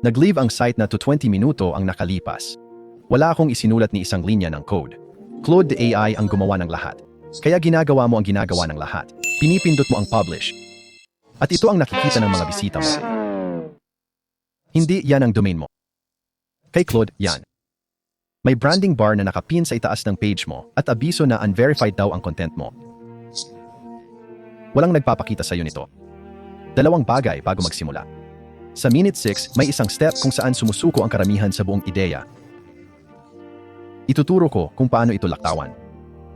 Nag-leave ang site na to 20 minuto ang nakalipas. Wala akong isinulat ni isang linya ng code. Claude AI ang gumawa ng lahat. Kaya ginagawa mo ang ginagawa ng lahat. Pinipindot mo ang publish. At ito ang nakikita ng mga bisita mo. Hindi yan ang domain mo. Kay Claude, yan. May branding bar na nakapin sa itaas ng page mo at abiso na unverified daw ang content mo. Walang nagpapakita sa iyo nito. 2 bagay bago magsimula. Sa minute 6, may isang step kung saan sumusuko ang karamihan sa buong ideya. Ituturo ko kung paano ito laktawan.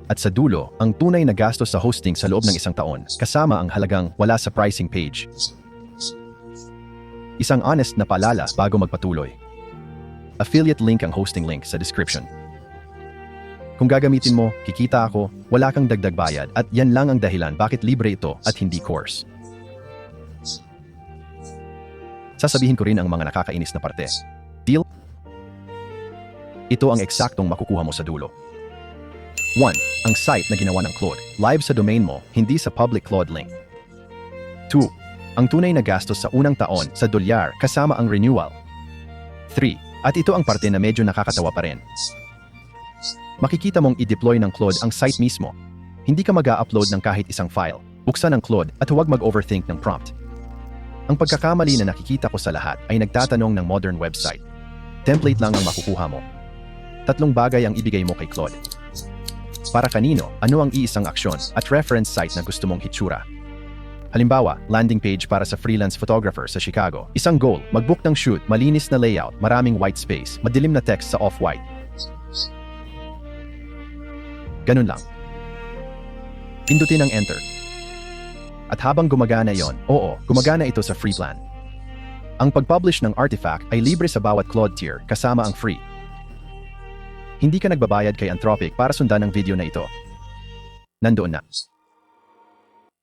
At sa dulo, ang tunay na gastos sa hosting sa loob ng 1 taon, kasama ang halagang wala sa pricing page. Isang honest na paalala bago magpatuloy. Affiliate link ang hosting link sa description. Kung gagamitin mo, kikita ako, wala kang dagdag bayad at yan lang ang dahilan bakit libre ito at hindi course. Sasabihin ko rin ang mga nakakainis na parte. Deal? Ito ang eksaktong makukuha mo sa dulo. 1. Ang site na ginawa ng Claude, live sa domain mo, hindi sa public Claude link. 2. Ang tunay na gastos sa unang taon sa dolyar kasama ang renewal. 3. At ito ang parte na medyo nakakatawa pa rin. Makikita mong i-deploy ng Claude ang site mismo. Hindi ka mag-a-upload ng kahit isang file. Buksan ang Claude at huwag mag-overthink ng prompt. Ang pagkakamali na nakikita ko sa lahat ay nagtatanong ng modern website. Template lang ang makukuha mo. 3 bagay ang ibigay mo kay Claude. Para kanino, ano ang iisang aksyon at reference site na gusto mong hitsura. Halimbawa, landing page para sa freelance photographer sa Chicago. Isang goal, mag-book ng shoot, malinis na layout, maraming white space, madilim na text sa off-white. Ganun lang. Pindutin ang enter. At habang gumagana yon, oo, gumagana ito sa free plan. Ang pag-publish ng artifact ay libre sa bawat Claude tier kasama ang free. Hindi ka nagbabayad kay Anthropic para sundan ang video na ito. Nandoon na.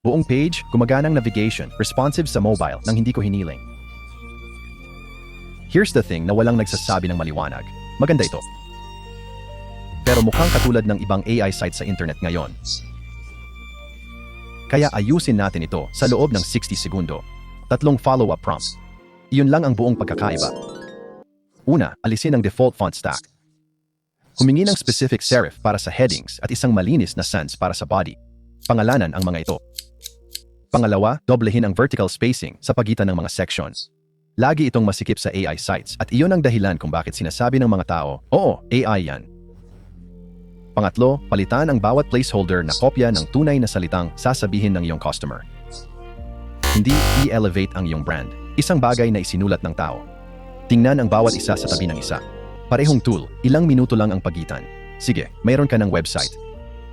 Buong page, gumaganang navigation, responsive sa mobile nang hindi ko hiniling. Here's the thing na walang nagsasabi ng maliwanag. Maganda ito. Pero mukhang katulad ng ibang AI sites sa internet ngayon. Kaya ayusin natin ito sa loob ng 60 segundo. 3 follow-up prompts. Iyon lang ang buong pagkakaiba. Una, alisin ang default font stack. Humingi ng specific serif para sa headings at isang malinis na sans para sa body. Pangalanan ang mga ito. Pangalawa, doblehin ang vertical spacing sa pagitan ng mga sections. Lagi itong masikip sa AI sites at iyon ang dahilan kung bakit sinasabi ng mga tao, oo, AI yan. Pangatlo, palitan ang bawat placeholder na kopya ng tunay na salitang sasabihin ng iyong customer. Hindi i-elevate ang iyong brand. Isang bagay na isinulat ng tao. Tingnan ang bawat isa sa tabi ng isa. Parehong tool, ilang minuto lang ang pagitan. Sige, mayroon ka ng website.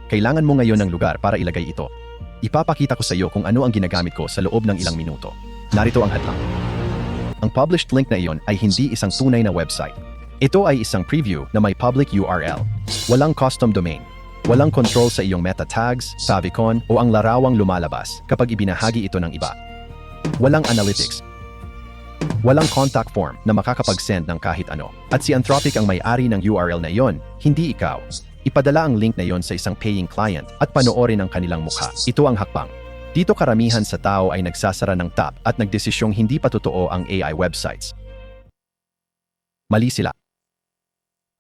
Kailangan mo ngayon ng lugar para ilagay ito. Ipapakita ko sa iyo kung ano ang ginagamit ko sa loob ng ilang minuto. Narito ang hadlang. Ang published link na iyon ay hindi isang tunay na website. Ito ay isang preview na may public URL. Walang custom domain. Walang control sa iyong meta tags, favicon o ang larawang lumalabas kapag ibinahagi ito ng iba. Walang analytics. Walang contact form na makakapag-send ng kahit ano. At si Anthropic ang may-ari ng URL na iyon, hindi ikaw. Ipadala ang link na iyon sa isang paying client at panoorin ang kanilang mukha. Ito ang hakbang. Dito karamihan sa tao ay nagsasara ng tap at nagdesisyong hindi pa totoo ang AI websites. Mali sila.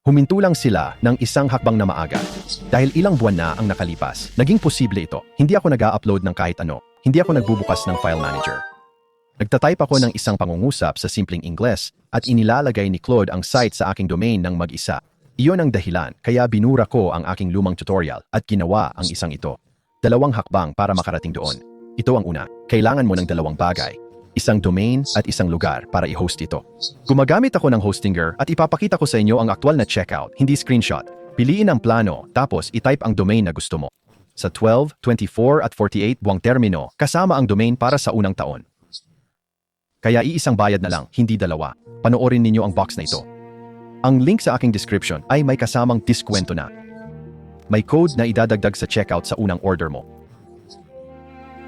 Huminto lang sila ng isang hakbang na maaga. Dahil ilang buwan na ang nakalipas, naging posible ito. Hindi ako nag-a-upload ng kahit ano. Hindi ako nagbubukas ng file manager. Nagtatype ako ng isang pangungusap sa simpleng Ingles at inilalagay ni Claude ang site sa aking domain ng mag-isa. Iyon ang dahilan kaya binura ko ang aking lumang tutorial at ginawa ang isang ito. 2 hakbang para makarating doon. Ito ang una. Kailangan mo ng 2 bagay. Isang domain at isang lugar para i-host ito. Gumagamit ako ng Hostinger at ipapakita ko sa inyo ang aktual na checkout, hindi screenshot. Piliin ang plano, tapos i-type ang domain na gusto mo. Sa 12, 24 at 48 buwang termino, kasama ang domain para sa unang taon. Kaya iisang bayad na lang, hindi 2. Panoorin ninyo ang box na ito. Ang link sa aking description ay may kasamang diskwento na. May code na idadagdag sa checkout sa unang order mo.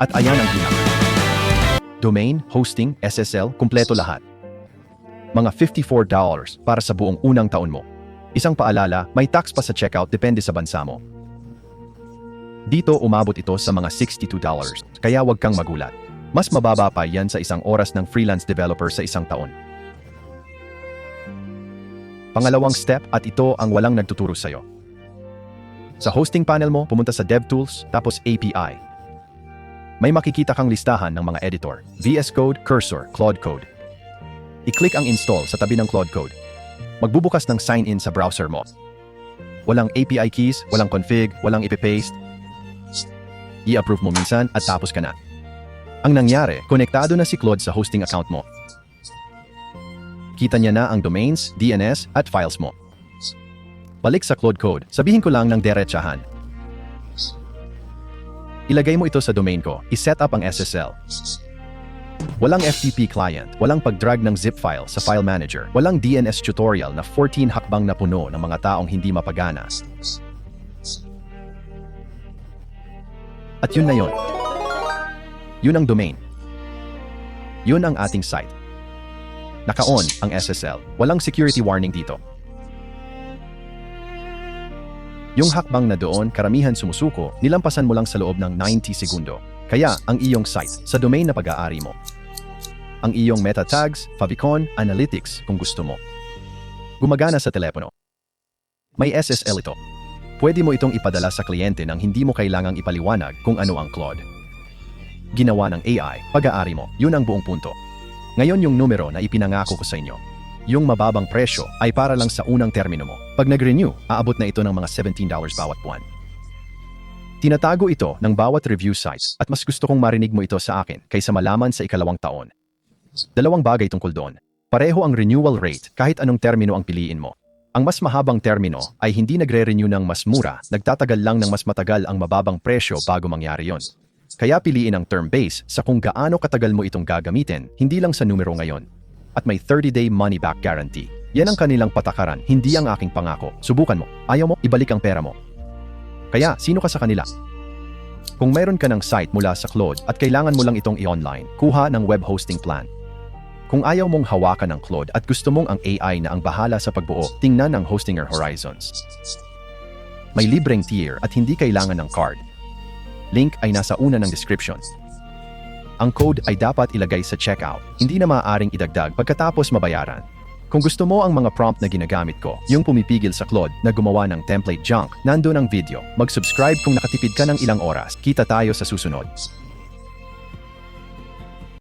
At ayan ang ginamit. Domain, hosting, SSL, kumpleto lahat. Mga $54 para sa buong unang taon mo. Isang paalala, may tax pa sa checkout depende sa bansa mo. Dito umabot ito sa mga $62, kaya huwag kang magulat. Mas mababa pa yan sa isang oras ng freelance developer sa isang taon. Pangalawang step at ito ang walang nagtuturo sa'yo. Sa hosting panel mo, pumunta sa DevTools, tapos API. May makikita kang listahan ng mga editor, VS Code, Cursor, Claude Code. I-click ang install sa tabi ng Claude Code. Magbubukas ng sign-in sa browser mo. Walang API keys, walang config, walang ipipaste. I-approve mo minsan at tapos ka na. Ang nangyari, konektado na si Claude sa hosting account mo. Kita niya na ang domains, DNS, at files mo. Balik sa Claude Code, sabihin ko lang ng derechahan. Ilagay mo ito sa domain ko, i-set up ang SSL. Walang FTP client, walang pag-drag ng zip file sa file manager, walang DNS tutorial na 14 hakbang na puno ng mga taong hindi mapagana. At yun na yun. Yun ang domain. Yun ang ating site. Naka-on ang SSL. Walang security warning dito. Yung hakbang na doon, karamihan sumusuko, nilampasan mo lang sa loob ng 90 segundo. Kaya, ang iyong site, sa domain na pag-aari mo. Ang iyong meta tags, favicon, analytics, kung gusto mo. Gumagana sa telepono. May SSL ito. Pwede mo itong ipadala sa kliyente nang hindi mo kailangang ipaliwanag kung ano ang Claude. Ginawa ng AI, pag-aari mo, yun ang buong punto. Ngayon yung numero na ipinangako ko sa inyo. Yung mababang presyo ay para lang sa unang termino mo. Pag nag-renew, aabot na ito ng mga $17 bawat buwan. Tinatago ito ng bawat review site at mas gusto kong marinig mo ito sa akin kaysa malaman sa ikalawang taon. Dalawang bagay tungkol doon. Pareho ang renewal rate kahit anong termino ang piliin mo. Ang mas mahabang termino ay hindi nagre-renew ng mas mura, nagtatagal lang ng mas matagal ang mababang presyo bago mangyari yon. Kaya piliin ang term base sa kung gaano katagal mo itong gagamitin, hindi lang sa numero ngayon. At may 30-day money-back guarantee. Yan ang kanilang patakaran, hindi ang aking pangako. Subukan mo. Ayaw mo, ibalik ang pera mo. Kaya, sino ka sa kanila? Kung mayroon ka ng site mula sa Claude at kailangan mo lang itong i-online, kuha ng web hosting plan. Kung ayaw mong hawakan ng Claude at gusto mong ang AI na ang bahala sa pagbuo, tingnan ang Hostinger Horizons. May libreng tier at hindi kailangan ng card. Link ay nasa una ng description. Ang code ay dapat ilagay sa checkout, hindi na maaaring idagdag pagkatapos mabayaran. Kung gusto mo ang mga prompt na ginagamit ko, yung pumipigil sa Claude na gumawa ng template junk, nandun ang video. Mag-subscribe kung nakatipid ka ng ilang oras. Kita tayo sa susunod.